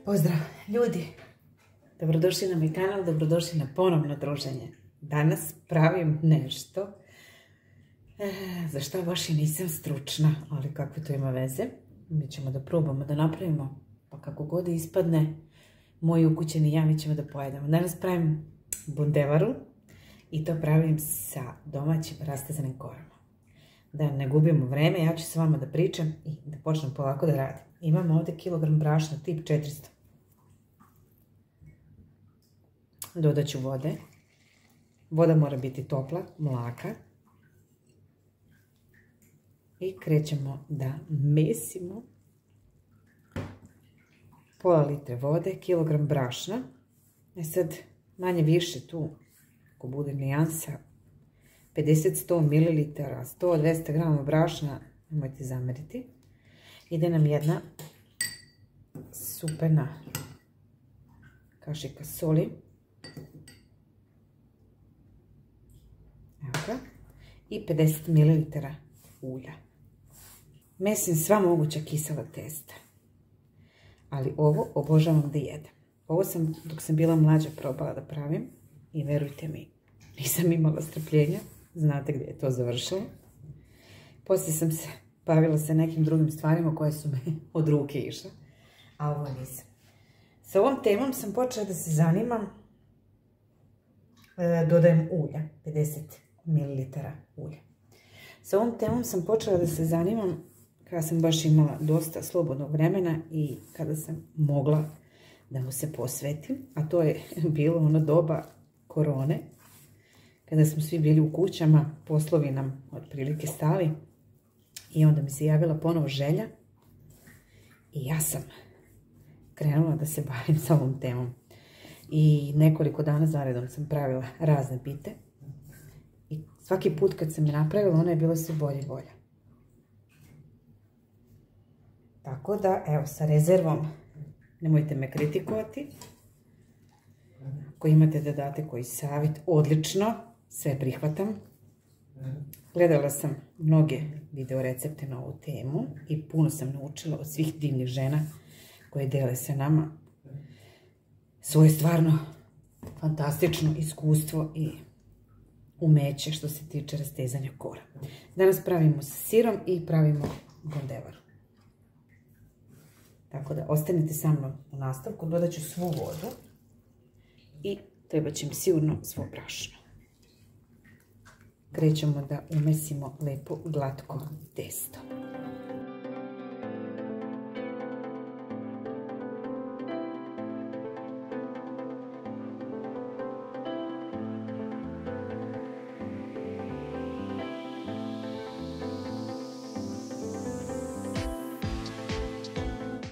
Pozdrav ljudi, dobrodošli na moj kanal, dobrodošli na ponovno druženje. Danas pravim nešto za što baš i nisam stručna, ali kakve to ima veze. Mi ćemo da probamo da napravimo, pa kako god ispadne, moji ukućeni i ja mi ćemo da pojedemo. Danas pravim bundevaru i to pravim sa domaćim rastezanim korama. Da ne gubimo vreme, ja ću s vama da pričam i da počnem polako da radim. Imam ovdje kilogram brašna tip 400. Dodat ću vode. Voda mora biti topla, mlaka. I krećemo da mesimo. Pola litre vode, kilogram brašna. Sad manje više tu, ako bude nijansa, 50-100 ml, 100-200 g brašna, nemojte zameriti. Ide nam jedna supena kašika soli. Evo ga. I 50 ml ulja. Mesim sva moguća kisela testa. Ali ovo obožavam da jedem. Ovo sam, dok sam bila mlađa, probala da pravim. I verujte mi, nisam imala strpljenja. Znate gdje je to završilo. Poslije sam se bavila sa nekim drugim stvarima koje su me od ruke išle. A ovo nisam. Sa ovom temom sam počela da se zanimam. Dodajem ulja. 50 ml ulja. Sa ovom temom sam počela da se zanimam kada sam baš imala dosta slobodnog vremena i kada sam mogla da mu se posvetim. A to je bilo ono doba korone. Kada smo svi bili u kućama, poslovi nam otprilike stali. I onda mi se javila ponovo želja. I ja sam krenula da se bavim sa ovom temom. I nekoliko dana zaredom sam pravila razne pite. I svaki put kad sam je napravila, ona je bila sve bolje i bolja. Tako da, evo, sa rezervom, nemojte me kritikovati. Ako imate da date koji savjet, odlično, sve prihvatam. Gledala sam mnoge video recepte na ovu temu i puno sam naučila od svih divnih žena koje dele sa nama svoje stvarno fantastično iskustvo i umeće što se tiče rastezanja kora. Danas pravimo sa sirom i pravimo bundevaru. Tako da ostanite sa mnom u nastavku, dodat ću svu vodu i treba će mi sigurno svo brašno. Krećemo da umesimo lepo glatko testo.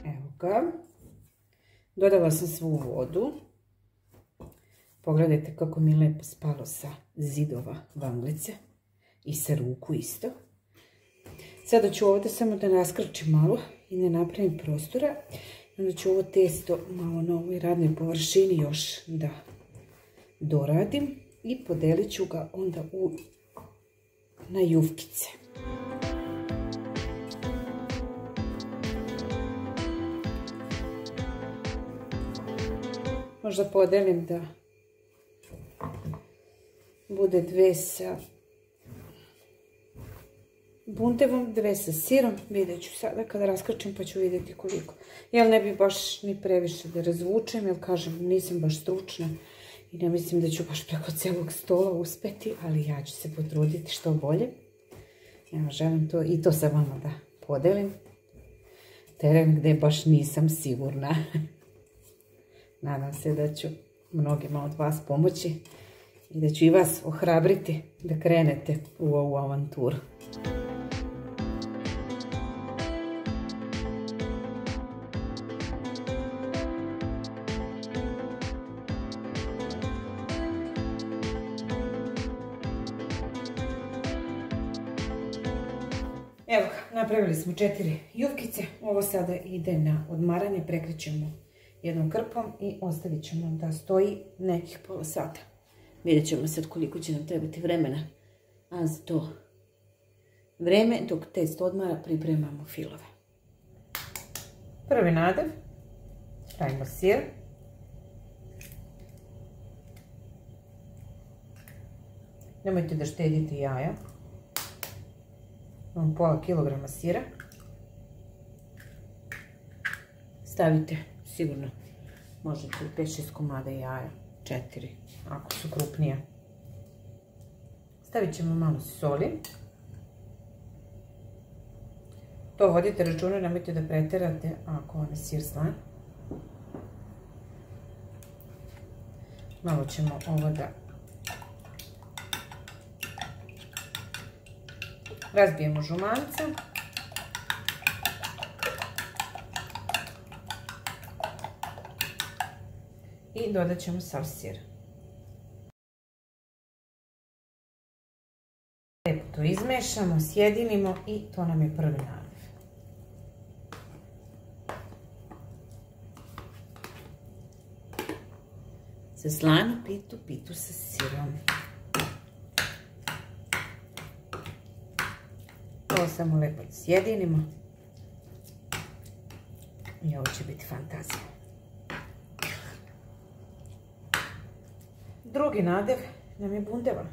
Evo ga. Dodala sam svu vodu. Pogledajte kako mi je lepo spalo sa zidova vanglice i sa ruku isto. Sada ću ovdje samo da raskrčim malo i ne napravim prostora. Onda ću ovo testo malo na ovoj radnoj površini još da doradim i podelit ću ga onda na jufkice. Možda podelim da bude dve sa bundevom, dve sa sirom. Vidjet ću sada kada raskrčim pa ću vidjeti koliko. Jel ne bi baš ni previše da razvučem, jer kažem nisam baš stručna i ne mislim da ću baš preko celog stola uspeti, ali ja ću se potruditi što bolje. Ja želim to i to sa vama da podelim. Teren gdje baš nisam sigurna. Nadam se da ću mnogima od vas pomoći i da ću i vas ohrabriti da krenete u ovu avanturu. Evo ga, napravili smo 4 jufkice. Ovo sada ide na odmaranje, prekrićemo jednom krpom i ostavit ćemo da stoji nekih pola sata. Vidjet ćemo sad koliko će nam trebati vremena. A za to vreme dok test odmara pripremamo filove. Prvi nadev Stavimo sir. Nemojte da štedite jaja. Imam pola kilograma sira. Stavite sigurno, možete 5-6 komada jaja, 4 ako su krupnije. Stavit ćemo malo soli. To vodite računa, nemojte da preterate ako vam je sir slan. Malo ćemo ovo da razbijemo žumanca. I dodat ćemo sav sir. Lijepo to izmešamo, sjedinimo i to nam je prvi nadiv. Za slanu pitu, pitu sa sirom. Ovo samo lijepo sjedinimo. I ovo će biti fantazija. Drugi nadev nam je bundeva.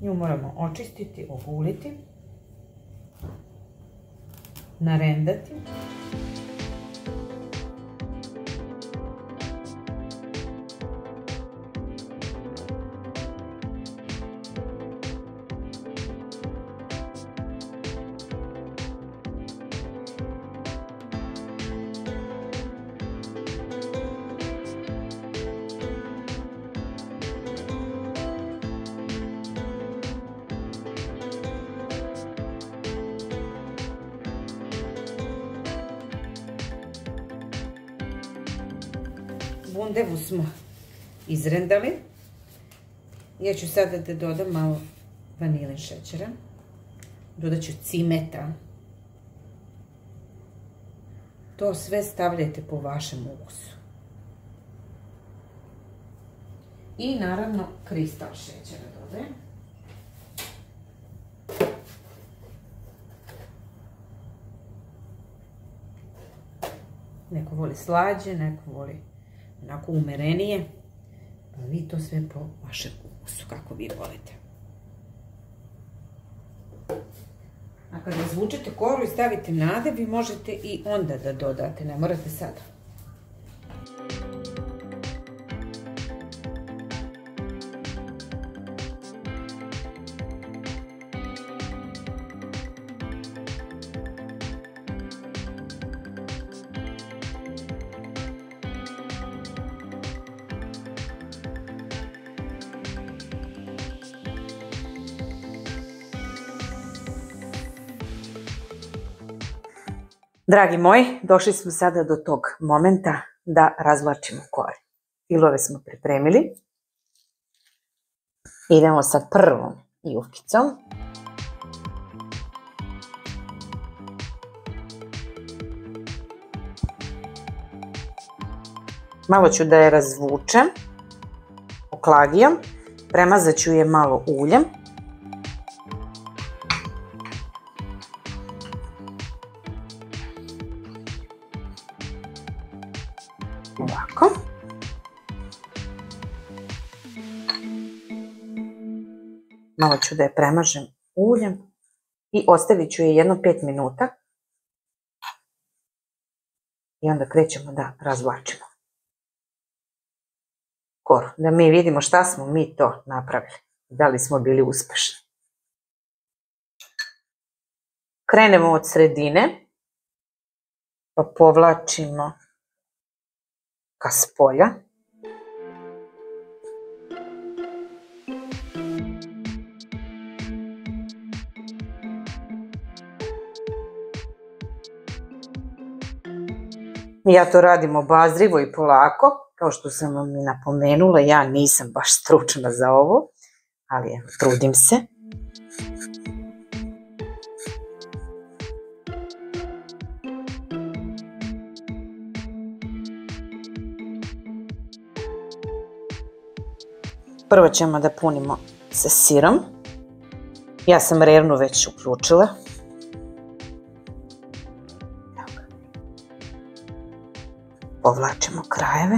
Nju moramo očistiti, oguliti, narendati. Bundevu smo izrendali. Ja ću sada da dodam malo vanilin šećera. Dodat ću cimeta. To sve stavljajte po vašem ukusu. I naravno kristal šećera dodajem. Neko voli slađe, neko voli onako umerenije, pa vi to sve po vašem ukusu, kako vi volite. A kada izvučete koru i stavite nadev, vi možete i onda da dodate, ne morate sada. Dragi moji, došli smo sada do tog momenta da razvlačimo kore. Filove smo pripremili. Idemo sa prvom jufkicom. Malo ću da je razvučem oklagijom. Premazat ću je malo uljem. Ovako. Malo ću da je premažem uljem i ostavit ću je jedno 5 minuta. I onda krećemo da razvlačimo koru. Da mi vidimo šta smo mi to napravili. Da li smo bili uspešni. Krenemo od sredine. Pa povlačimo ka spolja. Ja to radim obazrivo i polako, kao što sam vam i napomenula, ja nisam baš stručna za ovo, ali evo, trudim se. Prvo ćemo da punimo sa sirom. Ja sam rernu već uključila. povlačimo krajeve.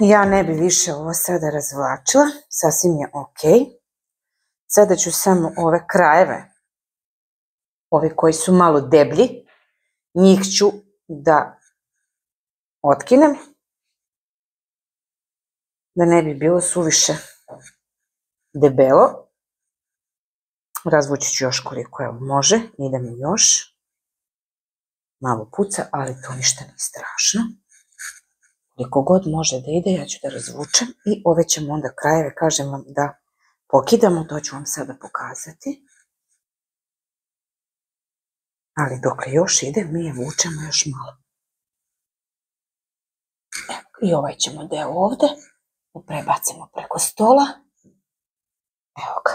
Ja ne bi više ovo sada razvlačila, sasvim je ok. Sada ću samo ove krajeve, ove koji su malo deblji, njih ću da otkinem, da ne bi bilo suviše debelo. Razvući ću još koliko evo može, ide mi još. Malo puca, ali to ništa nije strašno. Koliko god može da ide, ja ću da razvučem i ove ćemo onda krajeve, kažem vam, da pokidamo, to ću vam sada pokazati. Ali dokle još ide, mi je vučemo još malo. Evo, i ovaj ćemo deo ovde, prebacimo preko stola. Evo ga.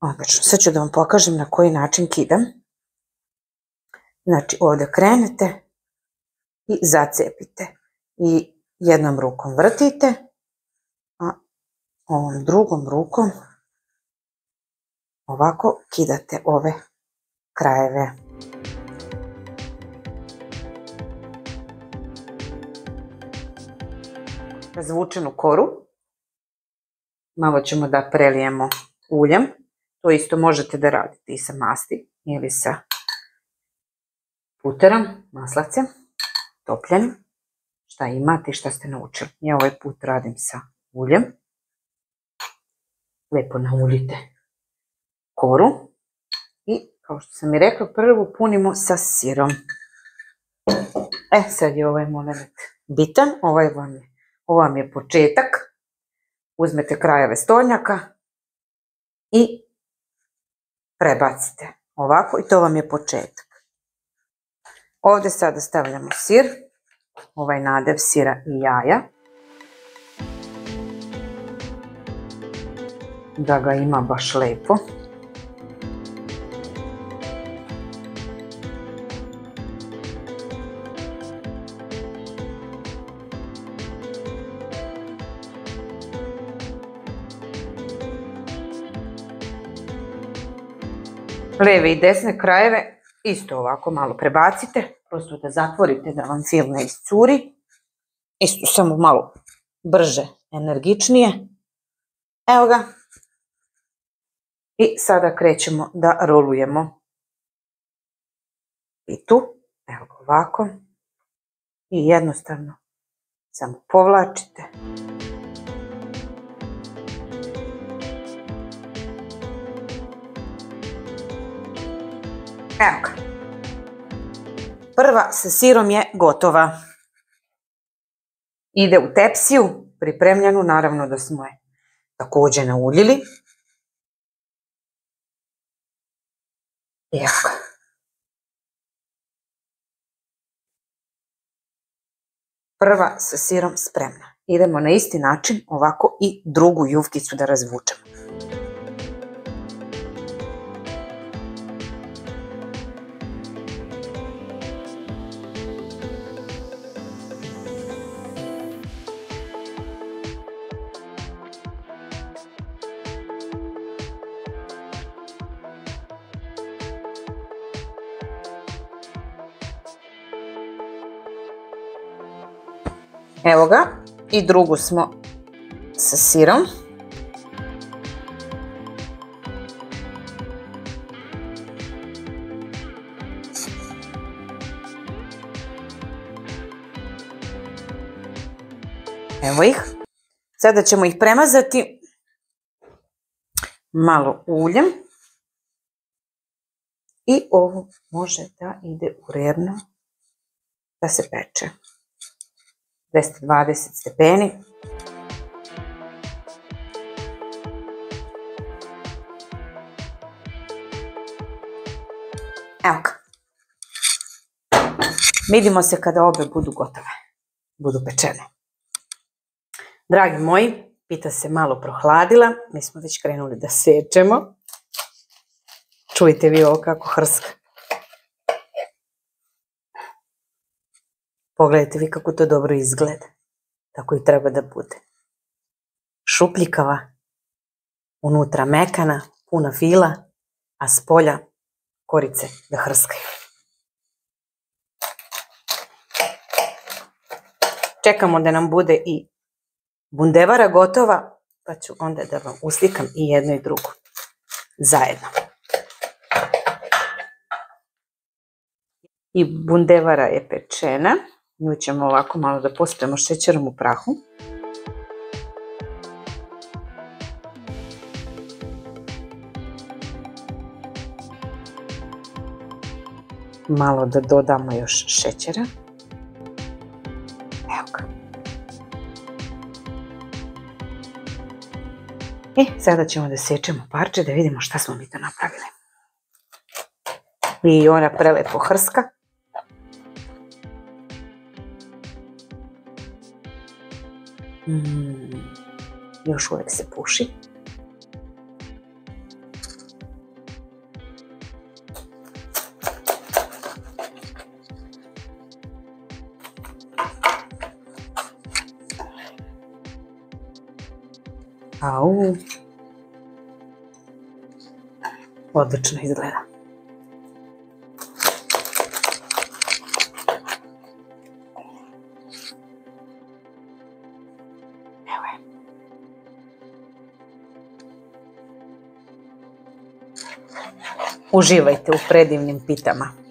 Odlično, sad ću da vam pokažem na koji način kidam. Znači, ovde krenete i zacepite. I jednom rukom vrtite, a ovom drugom rukom ovako kidate ove krajeve. Razvučenu koru malo ćemo da prelijemo uljem. To isto možete da radite i sa masti ili sa puterom, maslacem, topljenim. Šta imate i šta ste naučili. Ja ovaj put radim sa uljem. Lepo nauljite koru. I kao što sam i rekla, prvo punimo sa sirom. Sad je ovaj moment bitan. Ovo vam je početak. Uzmete krajeve stolnjaka i prebacite ovako i to vam je početak. Ovdje sada stavljamo sir. Ovaj nadev sira i jaja. Da ga ima baš lepo. Leve i desne krajeve isto ovako malo prebacite. Prosto da zatvorite da vam fil ne iscuri. Isto samo malo brže, energičnije. Evo ga. I sada krećemo da rolujemo pitu. Evo ga ovako. I jednostavno samo povlačite. Evo ga. Prva sa sirom je gotova. Ide u tepsiju, pripremljenu, naravno da smo je također nauljili. Evo ga. Prva sa sirom spremna. Idemo na isti način ovako i drugu jufkicu da razvučemo. Evo ga, i drugu smo sa sirom. Evo ih. Sada ćemo ih premazati malo uljem. I ovo može da ide u rerno da se peče. 220 stepeni. Evo ga. Vidimo se kada obe budu gotove. Budu pečene. Dragi moji, pita se malo prohladila. Mi smo već krenuli da sečemo. Čujte vi ovo kako hrska. Pogledajte vi kako to dobro izgleda. Tako i treba da bude. Šupljikava, unutra mekana, puna fila, a s polja korice da hrskaju. Čekamo da nam bude i bundevara gotova, pa ću onda da vam uslikam i jedno i drugo zajedno. I bundevara je pečena. Nju ćemo ovako malo da pospemo šećerom u prahu. Malo da dodamo još šećera. Evo ga. I sada ćemo da sečemo parče da vidimo šta smo mi to napravili. I ona prelepo hrska. Još uvijek se puši. Au. Odlično izgleda. Evo je. Uživajte u predivnim pitama.